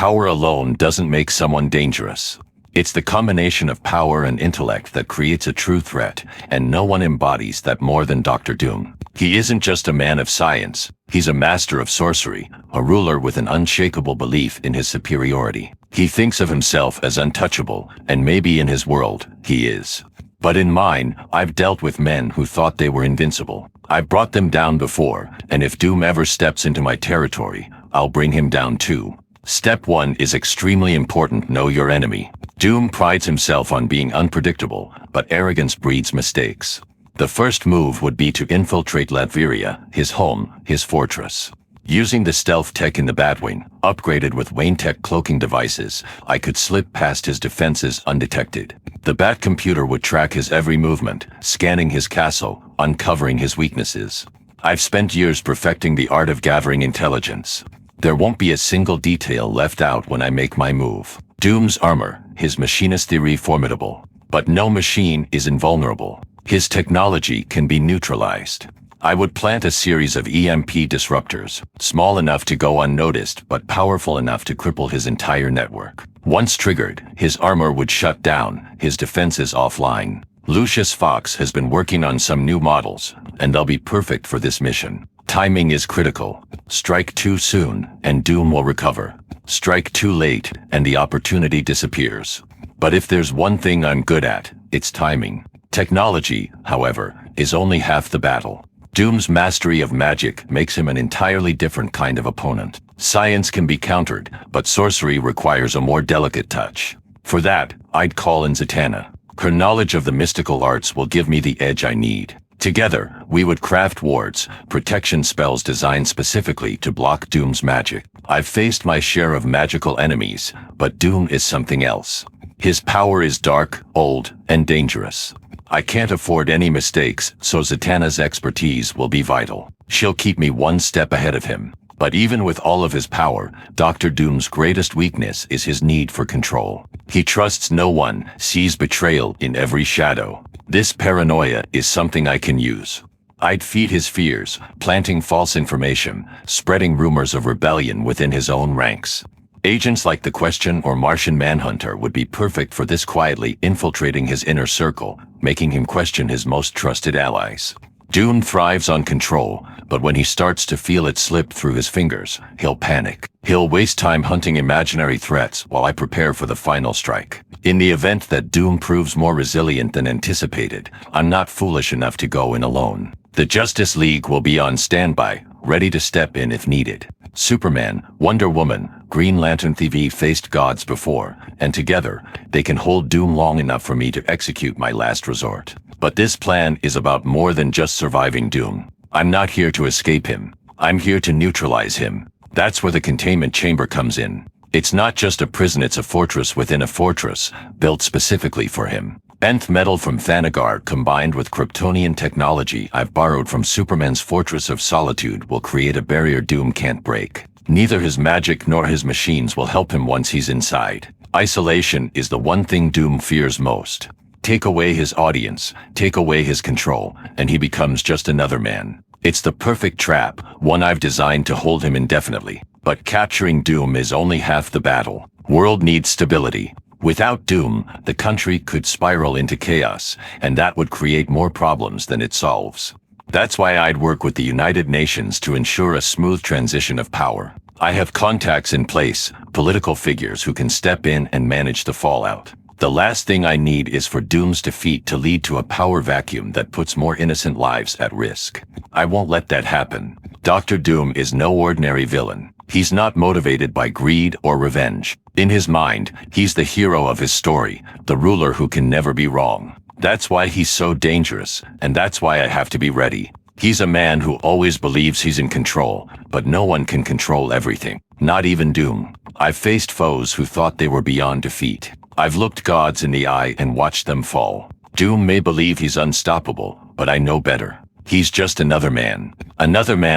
Power alone doesn't make someone dangerous. It's the combination of power and intellect that creates a true threat, and no one embodies that more than Dr. Doom. He isn't just a man of science, he's a master of sorcery, a ruler with an unshakable belief in his superiority. He thinks of himself as untouchable, and maybe in his world, he is. But in mine, I've dealt with men who thought they were invincible. I've brought them down before, and if Doom ever steps into my territory, I'll bring him down too. Step 1 is extremely important: know your enemy. Doom prides himself on being unpredictable, but arrogance breeds mistakes. The first move would be to infiltrate Latveria, his home, his fortress. Using the stealth tech in the Batwing, upgraded with Wayne Tech cloaking devices, I could slip past his defenses undetected. The Bat computer would track his every movement, scanning his castle, uncovering his weaknesses. I've spent years perfecting the art of gathering intelligence. There won't be a single detail left out when I make my move. Doom's armor, his machinist theory formidable. But no machine is invulnerable. His technology can be neutralized. I would plant a series of EMP disruptors, small enough to go unnoticed but powerful enough to cripple his entire network. Once triggered, his armor would shut down, his defenses offline. Lucius Fox has been working on some new models, and they'll be perfect for this mission. Timing is critical. Strike too soon, and Doom will recover. Strike too late, and the opportunity disappears. But if there's one thing I'm good at, it's timing. Technology, however, is only half the battle. Doom's mastery of magic makes him an entirely different kind of opponent. Science can be countered, but sorcery requires a more delicate touch. For that, I'd call in Zatanna. Her knowledge of the mystical arts will give me the edge I need. Together, we would craft wards, protection spells designed specifically to block Doom's magic. I've faced my share of magical enemies, but Doom is something else. His power is dark, old, and dangerous. I can't afford any mistakes, so Zatanna's expertise will be vital. She'll keep me one step ahead of him. But even with all of his power, Dr. Doom's greatest weakness is his need for control. He trusts no one, sees betrayal in every shadow. This paranoia is something I can use. I'd feed his fears, planting false information, spreading rumors of rebellion within his own ranks. Agents like the Question or Martian Manhunter would be perfect for this, quietly infiltrating his inner circle, making him question his most trusted allies. Doom thrives on control, but when he starts to feel it slip through his fingers, he'll panic. He'll waste time hunting imaginary threats while I prepare for the final strike. In the event that Doom proves more resilient than anticipated, I'm not foolish enough to go in alone. The Justice League will be on standby, ready to step in if needed. Superman, Wonder Woman, Green Lantern TV faced gods before, and together, they can hold Doom long enough for me to execute my last resort. But this plan is about more than just surviving Doom. I'm not here to escape him. I'm here to neutralize him. That's where the containment chamber comes in. It's not just a prison, it's a fortress within a fortress, built specifically for him. Nth metal from Thanagar combined with Kryptonian technology I've borrowed from Superman's Fortress of Solitude will create a barrier Doom can't break. Neither his magic nor his machines will help him once he's inside. Isolation is the one thing Doom fears most. Take away his audience, take away his control, and he becomes just another man. It's the perfect trap, one I've designed to hold him indefinitely. But capturing Doom is only half the battle. World needs stability. Without Doom, the country could spiral into chaos, and that would create more problems than it solves. That's why I'd work with the United Nations to ensure a smooth transition of power. I have contacts in place, political figures who can step in and manage the fallout. The last thing I need is for Doom's defeat to lead to a power vacuum that puts more innocent lives at risk. I won't let that happen. Dr. Doom is no ordinary villain. He's not motivated by greed or revenge. In his mind, he's the hero of his story, the ruler who can never be wrong. That's why he's so dangerous, and that's why I have to be ready. He's a man who always believes he's in control, but no one can control everything, not even Doom. I've faced foes who thought they were beyond defeat. I've looked gods in the eye and watched them fall. Doom may believe he's unstoppable, but I know better. He's just another man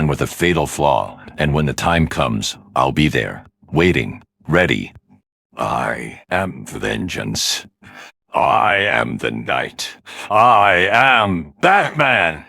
with a fatal flaw, and when the time comes, I'll be there, waiting, ready. I am vengeance. I am the night. I am Batman!